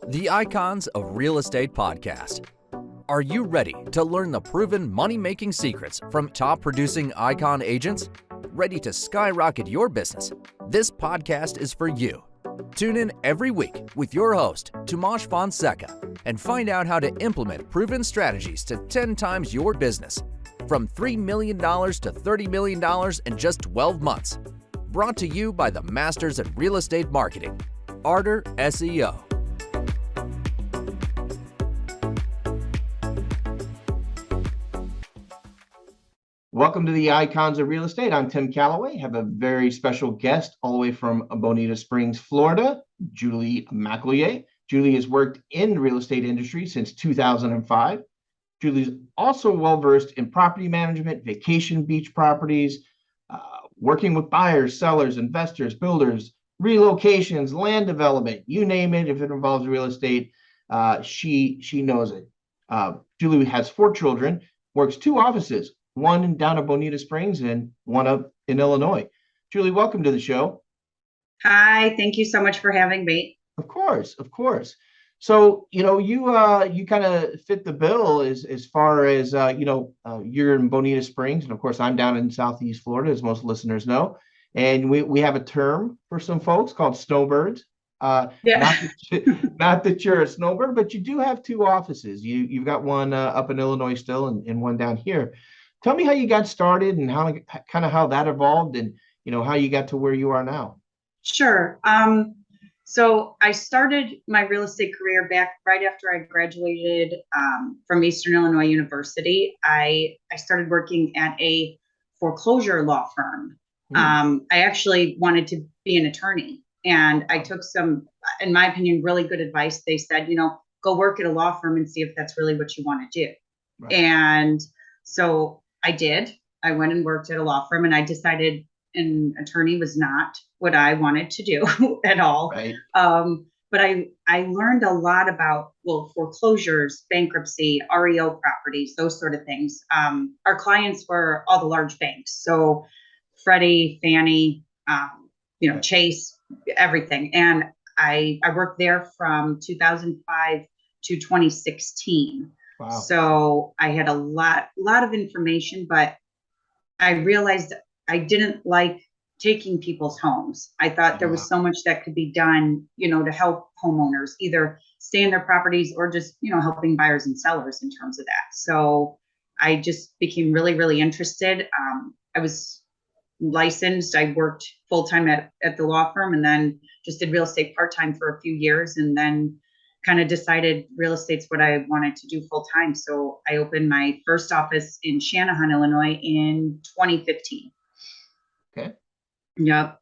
The Icons of Real Estate Podcast. Are you ready to learn the proven money-making secrets from top-producing Icon agents? Ready to skyrocket your business? This podcast is for you. Tune in every week with your host, Tomasz Fonseca, and find out how to implement proven strategies to 10 times your business, from $3 million to $30 million in just 12 months. Brought to you by the Masters at Real Estate Marketing, Arter SEO. Welcome to the Icons of Real Estate. I'm Tim Calloway. I have a very special guest all the way from Bonita Springs, Florida, Julie McElyea. Julie has worked in the real estate industry since 2005. Julie's also well-versed in property management, vacation beach properties, working with buyers, sellers, investors, builders, relocations, land development, you name it. If it involves real estate, she knows it. Julie has 4 children, works 2 offices, one down at Bonita Springs and one up in Illinois. Julie, welcome to the show. Hi, thank you so much for having me. Of course. So, you kind of fit the bill as far as, you're in Bonita Springs. And of course, I'm down in Southeast Florida, as most listeners know. And we have a term for some folks called snowbirds. Not that you're a snowbird, but you do have 2 offices. You've got one up in Illinois still and one down here. Tell me how you got started and how that evolved and, how you got to where you are now. Sure. So I started my real estate career back right after I graduated from Eastern Illinois University. I started working at a foreclosure law firm. I actually wanted to be an attorney, and I took some, in my opinion, really good advice. They said, go work at a law firm and see if that's really what you want to do. Right. And so I did. I went and worked at a law firm, and I decided an attorney was not what I wanted to do at all. Right. But I learned a lot about, foreclosures, bankruptcy, REO properties, those sort of things. Our clients were all the large banks. So Freddie, Fannie, Chase, everything. And I worked there from 2005 to 2016. Wow. So I had a lot of information, but I realized I didn't like taking people's homes. I thought there was so much that could be done, to help homeowners either stay in their properties or just, helping buyers and sellers in terms of that. So I just became really, really interested. I was licensed. I worked full-time at the law firm, and then just did real estate part-time for a few years, and then kind of decided real estate's what I wanted to do full time. So I opened my first office in Shanahan, Illinois in 2015. Okay. Yep.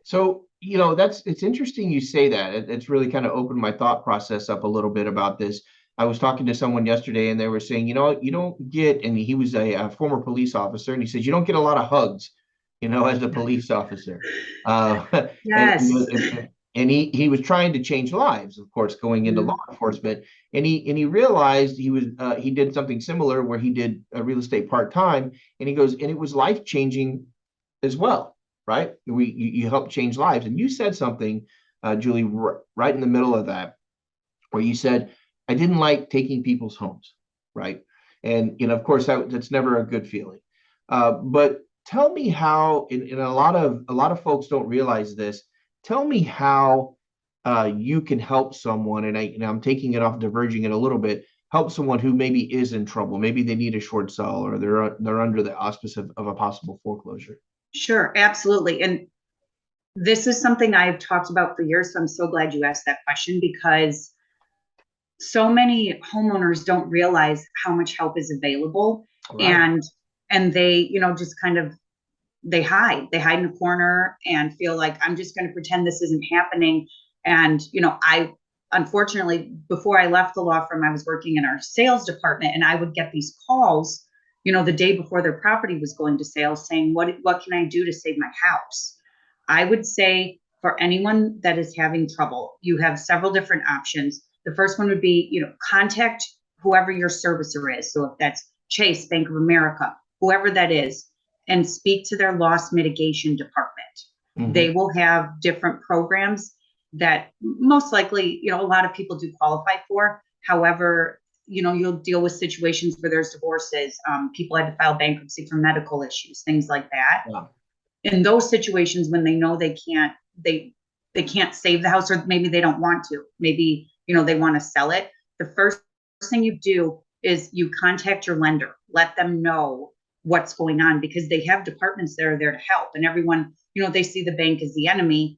So, it's interesting you say that. It's really kind of opened my thought process up a little bit about this. I was talking to someone yesterday, and they were saying, you don't get, and he was a former police officer, and he said, you don't get a lot of hugs, as a police officer. Yes. And he was trying to change lives, of course, going into law enforcement. And he realized he did something similar where he did real estate part-time, and he goes, and it was life-changing as well, right? You help change lives. And you said something, Julie, right in the middle of that, where you said, I didn't like taking people's homes, right? And, of course, that's never a good feeling. But tell me how, and a lot of folks don't realize this. Tell me how you can help someone, and I'm taking it off, diverging it a little bit, help someone who maybe is in trouble. Maybe they need a short sell, or they're under the auspice of a possible foreclosure. Sure, absolutely. And this is something I've talked about for years, so I'm so glad you asked that question, because so many homeowners don't realize how much help is available. Right. And they, just kind of, they hide in a corner and feel like, I'm just going to pretend this isn't happening. And, I, unfortunately, before I left the law firm, I was working in our sales department, and I would get these calls, the day before their property was going to sale, saying, what can I do to save my house? I would say for anyone that is having trouble, you have several different options. The first one would be, contact whoever your servicer is. So if that's Chase, Bank of America, whoever that is, and speak to their loss mitigation department. Mm-hmm. They will have different programs. that most likely, a lot of people do qualify for. However, you'll deal with situations where there's divorces, people had to file bankruptcy for medical issues, things like that. Yeah. In those situations, when they know they can't save the house, or maybe they don't want to, maybe, they want to sell it. The first thing you do is you contact your lender, let them know what's going on, because they have departments that are there to help. And everyone, they see the bank as the enemy.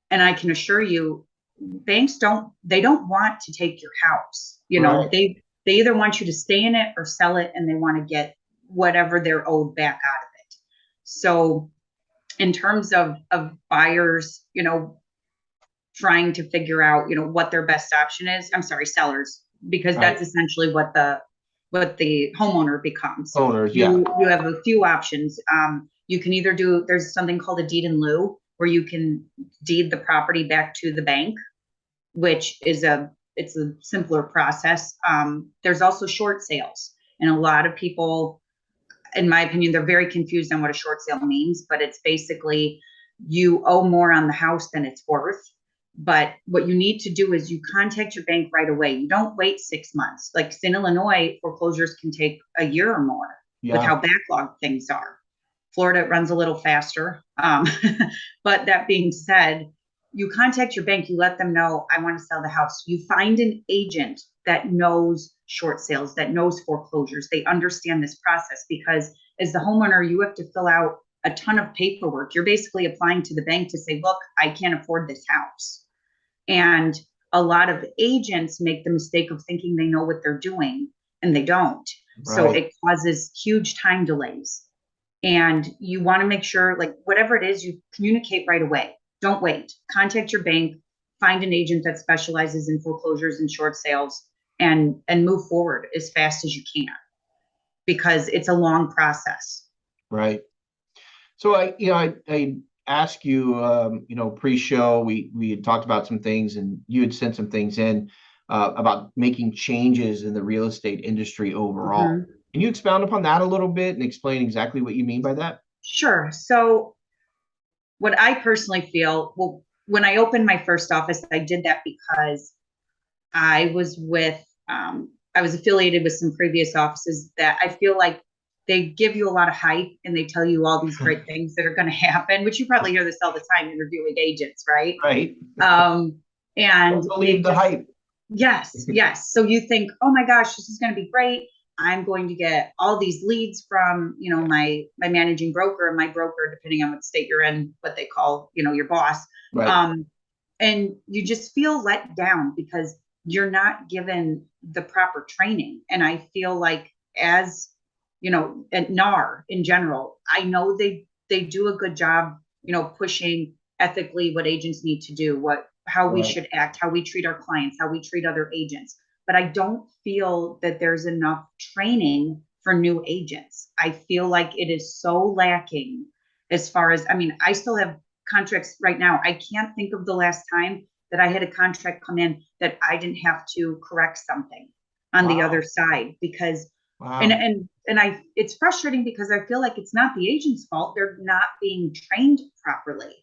And I can assure you, banks don't want to take your house. Right. They either want you to stay in it or sell it, and they want to get whatever they're owed back out of it. So in terms of buyers, trying to figure out, what their best option is, I'm sorry, sellers, because that's essentially what the homeowner becomes. Owners, yeah. You have a few options. You can either there's something called a deed in lieu, where you can deed the property back to the bank, which is it's a simpler process. There's also short sales, and a lot of people, in my opinion, they're very confused on what a short sale means, but it's basically you owe more on the house than it's worth. But what you need to do is you contact your bank right away. You don't wait 6 months. Like in Illinois, foreclosures can take a year or more with how backlogged things are. Florida, it runs a little faster. But that being said, you contact your bank, you let them know, I want to sell the house. You find an agent that knows short sales, that knows foreclosures. They understand this process, because as the homeowner, you have to fill out a ton of paperwork. You're basically applying to the bank to say, look, I can't afford this house. And a lot of agents make the mistake of thinking they know what they're doing, and they don't. Right. So it causes huge time delays. And you want to make sure, like, whatever it is, you communicate right away. Don't wait. Contact your bank, find an agent that specializes in foreclosures and short sales, and move forward as fast as you can, because it's a long process. Right. So I asked you, pre-show, we had talked about some things, and you had sent some things in about making changes in the real estate industry overall. Mm-hmm. Can you expound upon that a little bit and explain exactly what you mean by that? Sure. So what I personally feel, well, when I opened my first office, I did that because I was affiliated with some previous offices that I feel like they give you a lot of hype, and they tell you all these great things that are going to happen, which you probably hear this all the time interviewing agents, right? Right. And don't believe the hype. Yes. So you think, oh my gosh, this is going to be great. I'm going to get all these leads from, my managing broker and my broker, depending on what state you're in, what they call, your boss. Right. And you just feel let down because you're not given the proper training. And I feel like, as at NAR in general, I know they do a good job, pushing ethically what agents need to do, how we should act, how we treat our clients, how we treat other agents. But I don't feel that there's enough training for new agents. I feel like it is so lacking as far as, I still have contracts right now. I can't think of the last time that I had a contract come in that I didn't have to correct something on the other side, because and it's frustrating because I feel like it's not the agent's fault. They're not being trained properly.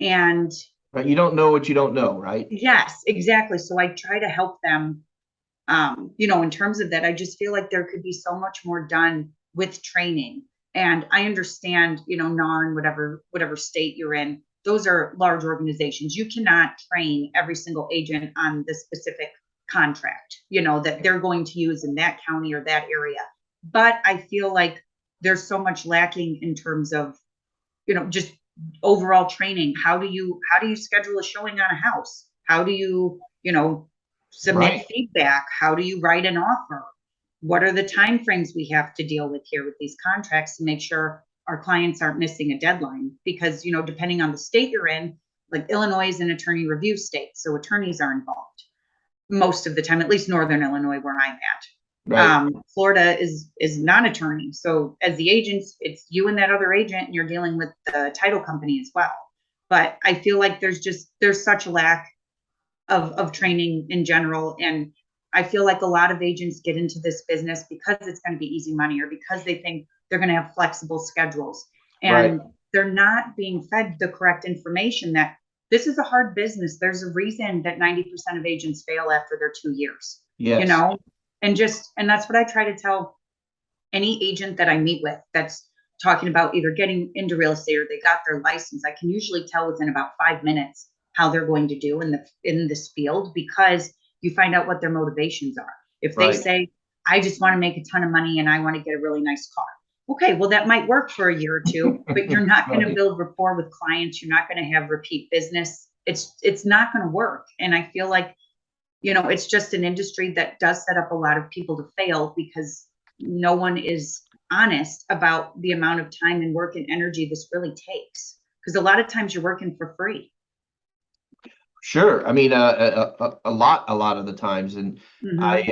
And but you don't know what you don't know, right? Yes, exactly. So I try to help them. In terms of that, I just feel like there could be so much more done with training. And I understand, NAR and whatever state you're in, those are large organizations. You cannot train every single agent on the specific contract, that they're going to use in that county or that area. But I feel like there's so much lacking in terms of, just overall training. How do you schedule a showing on a house? How do you, submit feedback? How do you write an offer? What are the timeframes we have to deal with here with these contracts to make sure our clients aren't missing a deadline? Because, depending on the state you're in, like Illinois is an attorney review state, so attorneys are involved most of the time, at least Northern Illinois where I'm at. Right. Florida is non-attorney. So as the agents, it's you and that other agent, and you're dealing with the title company as well. But I feel like there's such a lack of training in general. And I feel like a lot of agents get into this business because it's going to be easy money, or because they think they're going to have flexible schedules, and they're not being fed the correct information that this is a hard business. There's a reason that 90% of agents fail after their 2 years, Yes. you know, and that's what I try to tell any agent that I meet with that's talking about either getting into real estate or they got their license. I can usually tell within about 5 minutes how they're going to do in this field, because you find out what their motivations are. If they say, I just want to make a ton of money and I want to get a really nice car. Okay, well, that might work for a year or two, but you're not going to build rapport with clients. You're not going to have repeat business. It's not going to work. And I feel like, you know, it's just an industry that does set up a lot of people to fail because no one is honest about the amount of time and work and energy this really takes. Because a lot of times you're working for free. Sure. I mean, a lot of the times. And I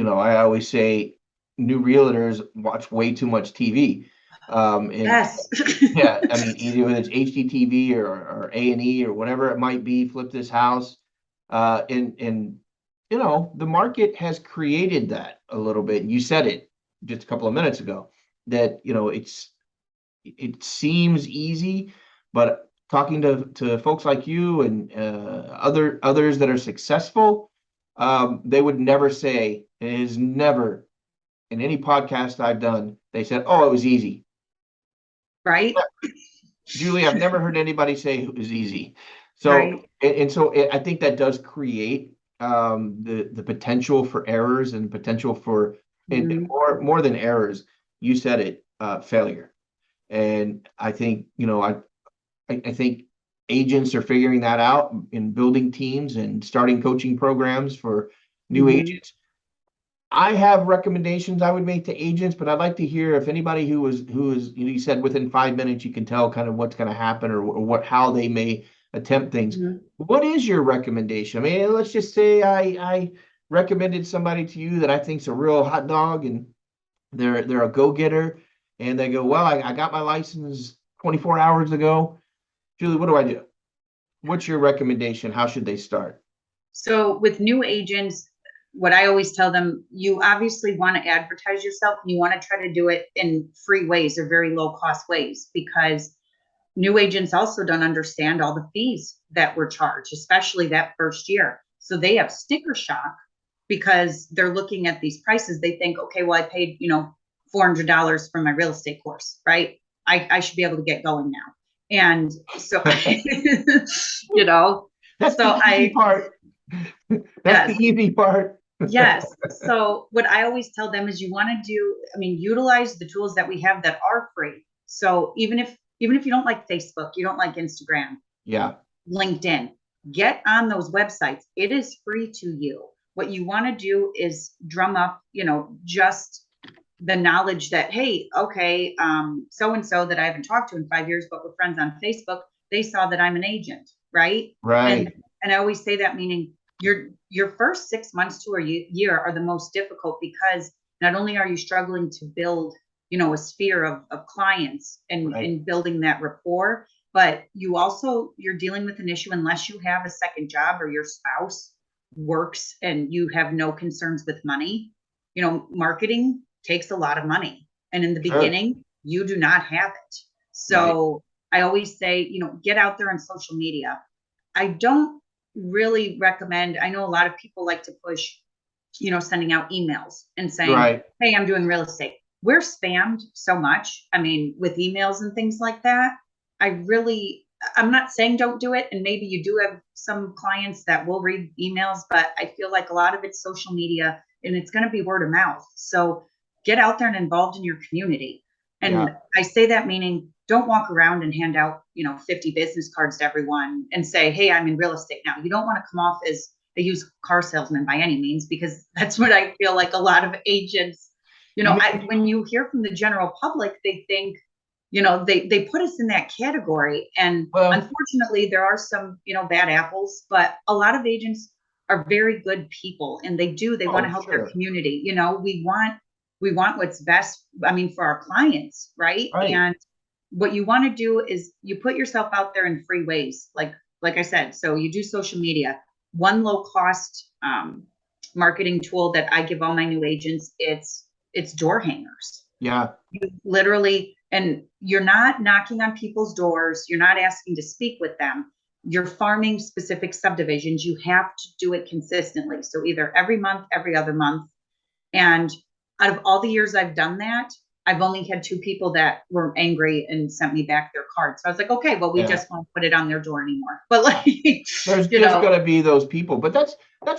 always say new realtors watch way too much TV. Yes. Yeah, I mean, either whether it's HGTV or A&E or whatever it might be, Flip This House. And you know, the market has created that a little bit. You said it just a couple of minutes ago that, you know, it seems easy, but talking to folks like you and others that are successful, they would never say, it is never in any podcast I've done, they said, oh, it was easy. Right. Julie, I've never heard anybody say it was easy. So, I think that does create the potential for errors and potential for and more than errors. You said it, failure. And I think, you know, I think agents are figuring that out in building teams and starting coaching programs for new agents. I have recommendations I would make to agents, but I'd like to hear if anybody who is, you said within 5 minutes, you can tell kind of what's going to happen or how they may attempt things. What is your recommendation? I mean, let's just say I recommended somebody to you that I think's a real hot dog and they're a go-getter and they go, well, I got my license 24 hours ago. Julie, what do I do? What's your recommendation? How should they start? So with new agents, what I always tell them, you obviously want to advertise yourself and you want to try to do it in free ways or very low cost ways, because new agents also don't understand all the fees that were charged, especially that first year. So they have sticker shock because they're looking at these prices. They think, okay, well, I paid, you know, $400 for my real estate course, right? I should be able to get going now. And so, you know, that's so the easy part. That's the easy part. Yes. So what I always tell them is you want to do, I mean, utilize the tools that we have that are free. So even if you don't like Facebook, you don't like Instagram, LinkedIn, get on those websites. It is free to you. What you want to do is drum up, you know, just the knowledge that, hey, okay, so-and-so that I haven't talked to in 5 years, but we're friends on Facebook, they saw that I'm an agent, right? Right. And I always say that, meaning your first 6 months to a year are the most difficult, because not only are you struggling to build, you know, a sphere of clients and building that rapport, but you're dealing with an issue unless you have a second job or your spouse works and you have no concerns with money. You know, marketing takes a lot of money. And in the beginning, you do not have it. So I always say, you know, get out there on social media. I don't really recommend, I know a lot of people like to push, you know, sending out emails and saying, hey, I'm doing real estate. We're spammed so much. I mean, with emails and things like that, I'm not saying don't do it. And maybe you do have some clients that will read emails, but I feel like a lot of it's social media and it's going to be word of mouth. So get out there and involved in your community. And I say that meaning don't walk around and hand out, you know, 50 business cards to everyone and say, hey, I'm in real estate now. You don't want to come off as a used car salesman by any means, because that's what I feel like a lot of agents, you know, when you hear from the general public, they think, you know, they put us in that category. And unfortunately, there are some, you know, bad apples, but a lot of agents are very good people and they want to help their community. You know, we want what's best, I mean, for our clients, right? And what you want to do is you put yourself out there in free ways. Like I said, so you do social media. One low cost marketing tool that I give all my new agents, it's door hangers. You literally, And you're not knocking on people's doors. You're not asking to speak with them. You're farming specific subdivisions. You have to do it consistently. So either every month, every other month. And out of all the years I've done that, I've only had 2 people that were angry and sent me back their cards. So I was like, okay, well, we just won't put it on their door anymore. But like, there's just going to be those people. But that's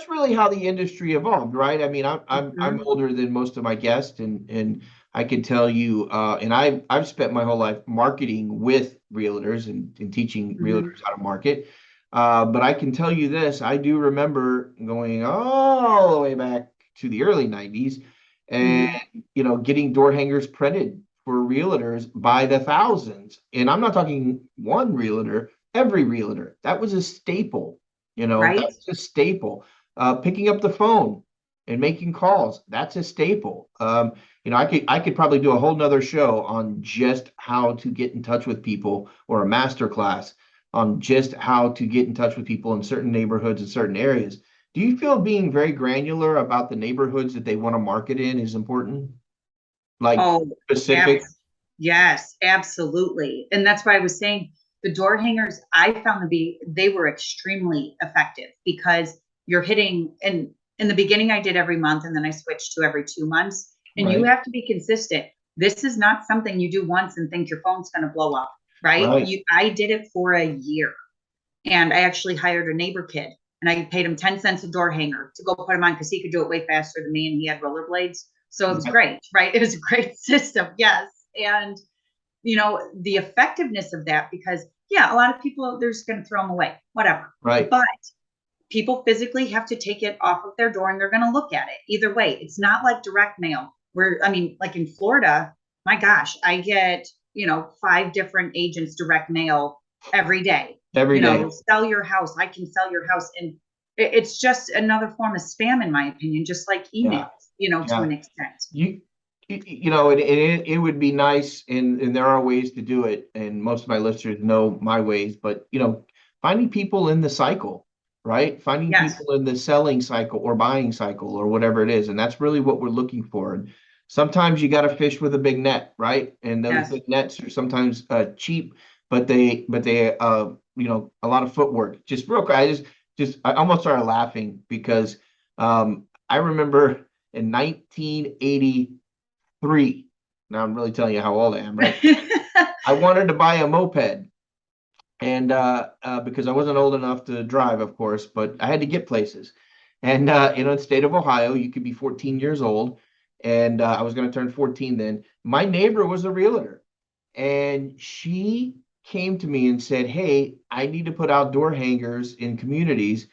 really how the industry evolved, right? I mean, I'm older than most of my guests, and I can tell you, and I've spent my whole life marketing with realtors and teaching realtors how to market. But I can tell you this, I do remember going all the way back to the early 90s and, getting door hangers printed for realtors by the thousands. And I'm not talking one realtor, every realtor. That was a staple, that's a staple. Picking up the phone and making calls, that's a staple. I could probably do a whole nother show on just how to get in touch with people, or a master class on just how to get in touch with people in certain neighborhoods and certain areas. Do you feel being very granular about the neighborhoods that they want to market in is important? Like specific? Yes, absolutely. And that's why I was saying the door hangers, I found they were extremely effective, because you're hitting, and in the beginning I did every month, and then I switched to every 2 months. And you have to be consistent. This is not something you do once and think your phone's going to blow up, right? I did it for a year, and I actually hired a neighbor kid, and I paid him 10 cents a door hanger to go put him on, because he could do it way faster than me, and he had rollerblades. So it was great, right? It was a great system. Yes. And, the effectiveness of that, because a lot of people, they're just going to throw them away, whatever. Right. But people physically have to take it off of their door, and they're going to look at it either way. It's not like direct mail where, like in Florida, my gosh, I get, 5 different agents direct mail every day. Every day. Sell your house. I can sell your house. And it's just another form of spam, in my opinion, just like emails, to an extent. It would be nice, and there are ways to do it, and most of my listeners know my ways, but finding people in the cycle, right? Finding people in the selling cycle or buying cycle or whatever it is, and that's really what we're looking for. And sometimes you got to fish with a big net, right? And those big nets are sometimes cheap, but they a lot of footwork. Just real quick, I almost started laughing because I remember in 1983. Now I'm really telling you how old I am, right? I wanted to buy a moped, and because I wasn't old enough to drive, of course, but I had to get places. And in the state of Ohio, you could be 14 years old, and I was going to turn 14 then. My neighbor was a realtor, and she came to me and said, "Hey, I need to put outdoor hangers in communities.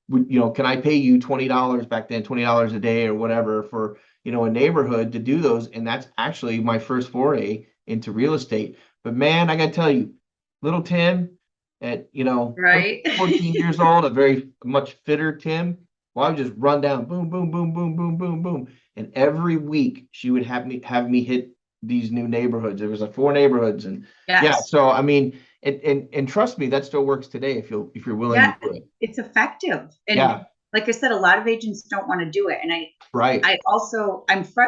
Can I pay you $20 back then, $20 a day or whatever for, a neighborhood to do those?" And that's actually my first foray into real estate. But man, I got to tell you, little Tim at, 14 years old, a very much fitter Tim, well, I would just run down, boom, boom, boom, boom, boom, boom, boom. And every week she would have me hit these new neighborhoods. There was 4 neighborhoods, and so I mean, and trust me, that still works today if you're willing to do it. It's effective. And like I said, a lot of agents don't want to do it. And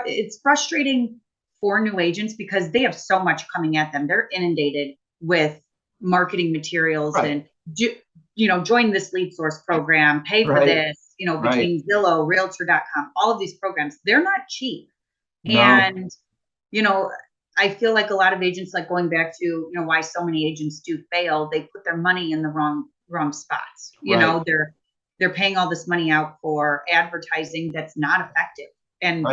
it's frustrating for new agents because they have so much coming at them. They're inundated with marketing materials and join this lead source program, pay for this, between Zillow, Realtor.com, all of these programs, they're not cheap. No. And, I feel like a lot of agents, like going back to, why so many agents do fail, they put their money in the wrong spots. They're paying all this money out for advertising that's not effective. And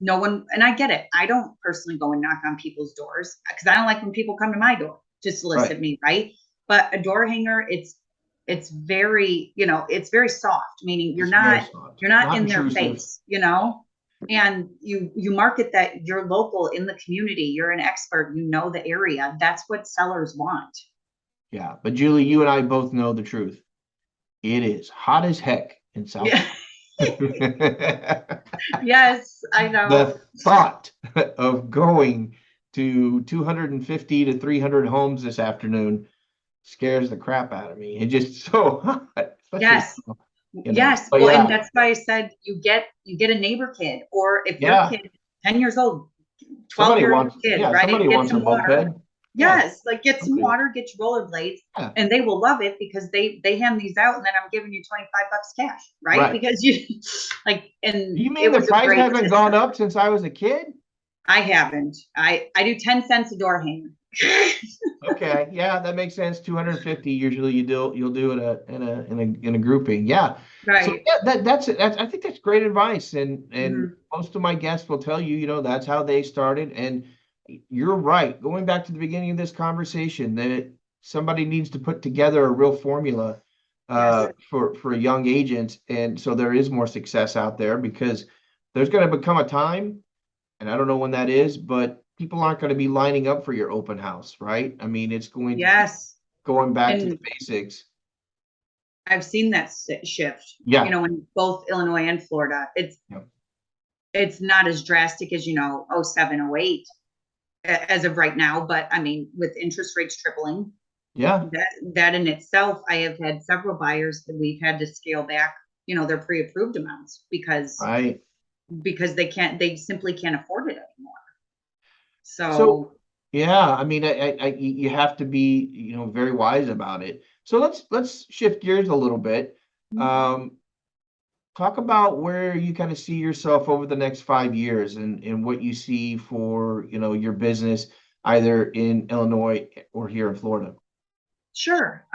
no one, and I get it. I don't personally go and knock on people's doors because I don't like when people come to my door to solicit me, right? But a door hanger, it's very, it's very soft, meaning you're not in their face, and you market that you're local in the community, you're an expert, the area. That's what sellers want. Yeah, but Julie, you and I both know the truth. It is hot as heck in South. Yes, I know. The thought of going to 250 to 300 homes this afternoon scares the crap out of me. It's just so hot. Yes. Yes. And that's why I said you get a neighbor kid, or if your kid 10 years old, Somebody 12-year-old wants, kid, yeah, right? somebody Get wants a some moped. water. Yeah, Yes, like get some okay. water, get your rollerblades, Yeah. and they will love it because they hand these out, and then I'm giving you $25 cash, right? Right. Because you like, and You it mean the was a price great hasn't gone system. up since I was a kid? I haven't. I do 10 cents a door hanger. Okay, yeah, that makes sense. 250 usually you'll do in a grouping. Yeah. So Right. yeah, that's I think that's great advice. And Mhm. most of my guests will tell you, that's how they started. And you're right. Going back to the beginning of this conversation, that somebody needs to put together a real formula Yes. for a young agent. And so there is more success out there, because there's going to become a time, and I don't know when that is, but people aren't going to be lining up for your open house, right? I mean, it's going to keep Yes. going back to the And basics. I've seen that shift, Yeah. in both Illinois and Florida. Yeah. It's not as drastic as, 07, 08 as of right now, but I mean, with interest rates tripling, Yeah. that in itself, I have had several buyers that we've had to scale back, their pre-approved amounts because Right. they simply can't afford it anymore. So, So yeah, I mean, you have to be, very wise about it. So let's shift gears a little bit. Talk about where you kind of see yourself over the next 5 years, and what you see for, your business either in Illinois or here in Florida. Sure.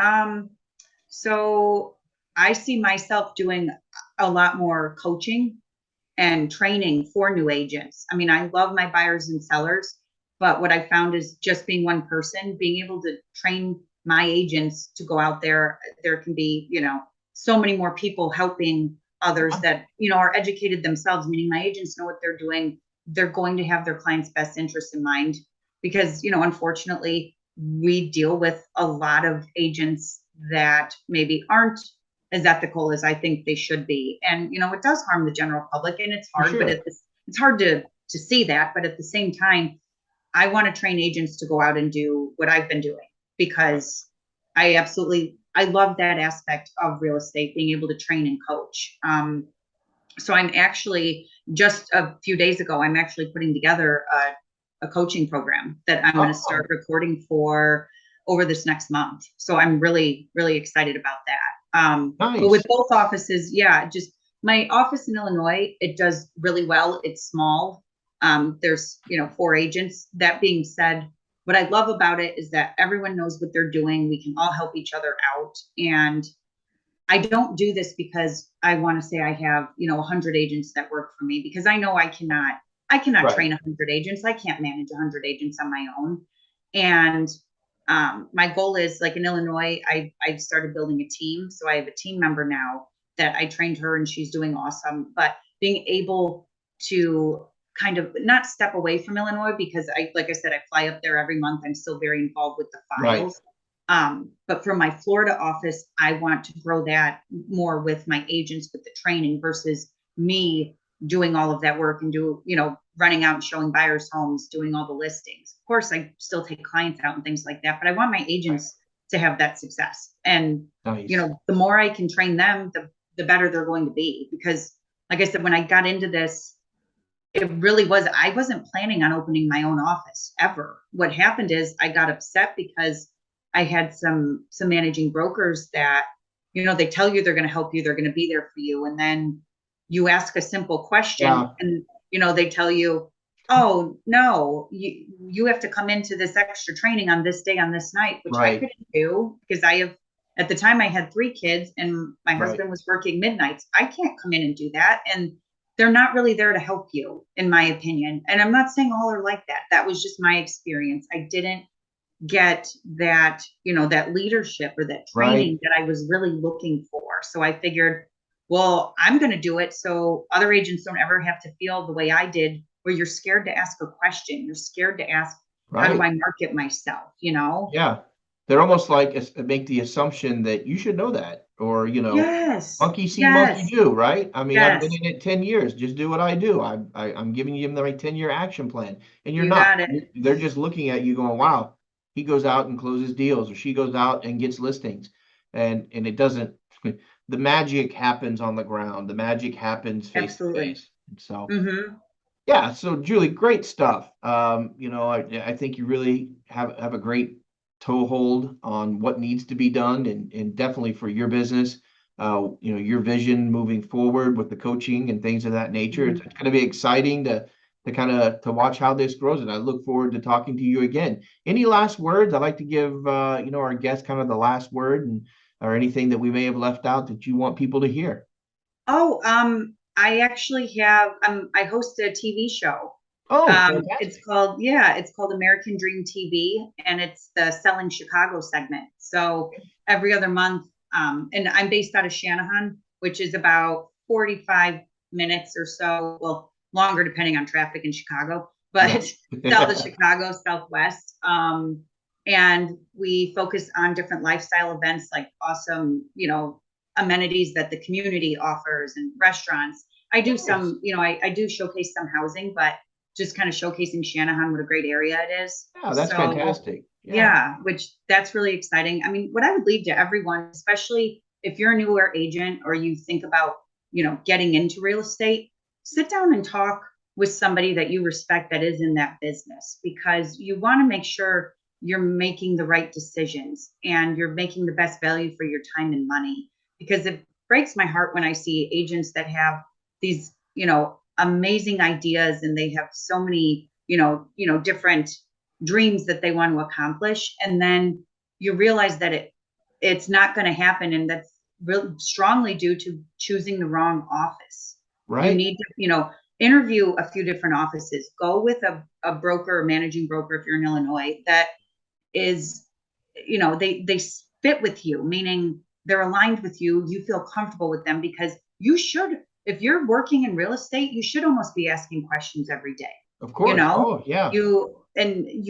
So I see myself doing a lot more coaching and training for new agents. I mean, I love my buyers and sellers, but what I found is just being one person, being able to train my agents to go out there, there can be, so many more people helping others that, are educated themselves, meaning my agents know what they're doing. They're going to have their client's best interest in mind because, unfortunately, we deal with a lot of agents that maybe aren't as ethical as I think they should be. And, it does harm the general public, and it's For hard, but sure. it's hard to see that. But at the same time, I want to train agents to go out and do what I've been doing because I love that aspect of real estate, being able to train and coach. So I'm actually, just a few days ago, I'm actually putting together a coaching program that I'm going to start Oh, recording for over this next month. So I'm really, really excited about that. But with nice. both offices, yeah, just my office in Illinois, it does really well. It's small. There's, 4 agents. That being said, what I love about it is that everyone knows what they're doing. We can all help each other out. And I don't do this because I want to say I have, 100 agents that work for me, because I know I cannot Right. train 100 agents. I can't manage 100 agents on my own. And my goal is, like in Illinois, I've started building a team. So I have a team member now that I trained her, and she's doing awesome. But being able to kind of not step away from Illinois, because like I said, I fly up there every month. I'm still very involved with the Right. files. But for my Florida office, I want to grow that more with my agents, with the training, versus me doing all of that work and running out and showing buyers homes, doing all the listings. Of course, I still take clients out and things like that, but I want my agents to have that success. And, Nice. the more I can train them, the better they're going to be. Because like I said, when I got into this, I wasn't planning on opening my own office ever. What happened is I got upset because I had some managing brokers that, they tell you they're going to help you, they're going to be there for you. And then you ask a simple question, Yeah. and, they tell you, oh, no, you have to come into this extra training on this day, on this night, which I Right. couldn't do because at the time I had 3 kids and my husband was working midnights. I can't come in and do that. And they're not really there to help you, in my opinion. And I'm not saying all are like that. That was just my experience. I didn't get that, that leadership or that Right. training that I was really looking for. So I figured, well, I'm going to do it so other agents don't ever have to feel the way I did, where you're scared to ask a question. You're scared to ask, how do Right. I market myself? Yeah. They're almost like make the assumption that you should know that, or, Yes, monkey see, monkey yes, do, right? I mean, I've been yes, in it 10 years. Just do what I do. I'm giving you my 10-year action plan, and you're you not. got it. They're just looking at you going, wow, he goes out and closes deals, or she goes out and gets listings. And it doesn't, the magic happens on the ground. The magic happens face to Absolutely. face. So, Mm-hmm. Yeah, so Julie, great stuff. I think you really have a great toehold on what needs to be done, and definitely for your business, your vision moving forward with the coaching and things of that nature. It's Mhm. going to be exciting to kind of to watch how this grows, and I look forward to talking to you again. Any last words? I'd like to give our guests kind of the last word, and or anything that we may have left out that you want people to hear. Oh, I actually have, I host a TV show. Oh, fantastic. It's called American Dream TV, and it's the Selling Chicago segment. So every other month, and I'm based out of Shanahan, which is about 45 minutes or so, well, longer depending on traffic in Chicago, but south of Chicago, Southwest. And we focus on different lifestyle events, like awesome, amenities that the community offers and restaurants. I do some, I do showcase some housing, but just kind of showcasing Shanahan, what a great area it is. Yeah, that's fantastic. Yeah, which that's really exciting. I mean, what I would leave to everyone, especially if you're a newer agent or you think about, getting into real estate, sit down and talk with somebody that you respect that is in that business, because you want to make sure you're making the right decisions and you're making the best value for your time and money. Because it breaks my heart when I see agents that have these, amazing ideas, and they have so many, different dreams that they want to accomplish, and then you realize that it's not going to happen, and that's really strongly due to choosing the wrong office. You Right. need to, interview a few different offices. Go with a broker or managing broker if you're in Illinois that is, they fit with you, meaning they're aligned with you. You feel comfortable with them, because you should, if you're working in real estate, you should almost be asking questions every day. Of course. Oh, yeah. You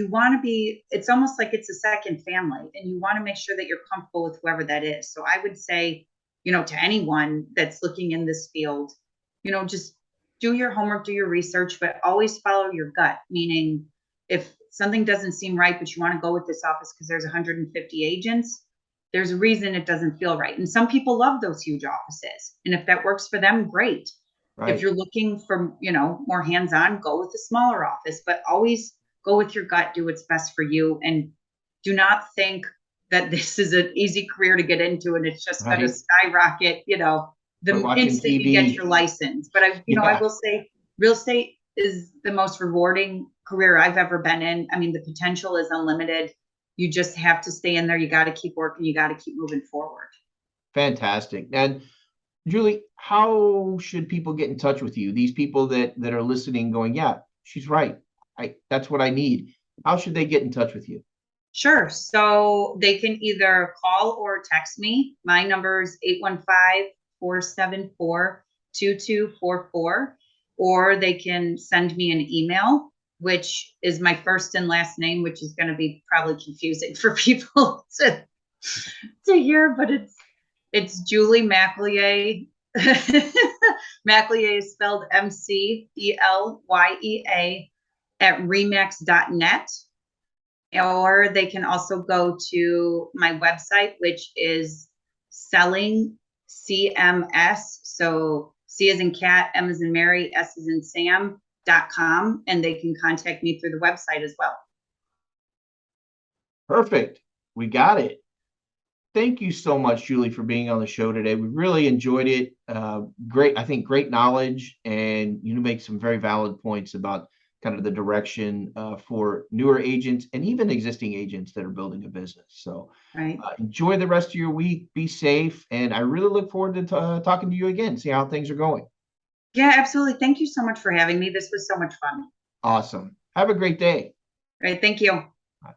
want to be, it's almost like it's a second family, and you want to make sure that you're comfortable with whoever that is. So I would say, to anyone that's looking in this field, just do your homework, do your research, but always follow your gut. Meaning, if something doesn't seem right, but you want to go with this office because there's 150 agents, there's a reason it doesn't feel right. And some people love those huge offices, and if that works for them, great. If Right. you're looking for, more hands-on, go with a smaller office, but always go with your gut, do what's best for you. And do not think that this is an easy career to get into and it's just going to Right. skyrocket, Or the watching instant you get TV. your license. But I Yeah. will say real estate is the most rewarding career I've ever been in. I mean, the potential is unlimited. You just have to stay in there. You got to keep working. You got to keep moving forward. Fantastic. And Julie, how should people get in touch with you? These people that are listening going, yeah, she's right. That's what I need. How should they get in touch with you? Sure. So they can either call or text me. My number is 815-474-2244, or they can send me an email, which is my first and last name, which is going to be probably confusing for people to hear, but it's Julie McElyea. McElyea is spelled McElyea at remax.net. Or they can also go to my website, which is Selling CMS. So C as in cat, M as in Mary, S as in Sam.com. And they can contact me through the website as well. Perfect. We got it. Thank you so much, Julie, for being on the show today. We really enjoyed it. Great, I think great knowledge, and you make some very valid points about kind of the direction for newer agents and even existing agents that are building a business. So Right. Enjoy the rest of your week. Be safe. And I really look forward to talking to you again, see how things are going. Yeah, absolutely. Thank you so much for having me. This was so much fun. Awesome. Have a great day. All right. Thank you. Bye.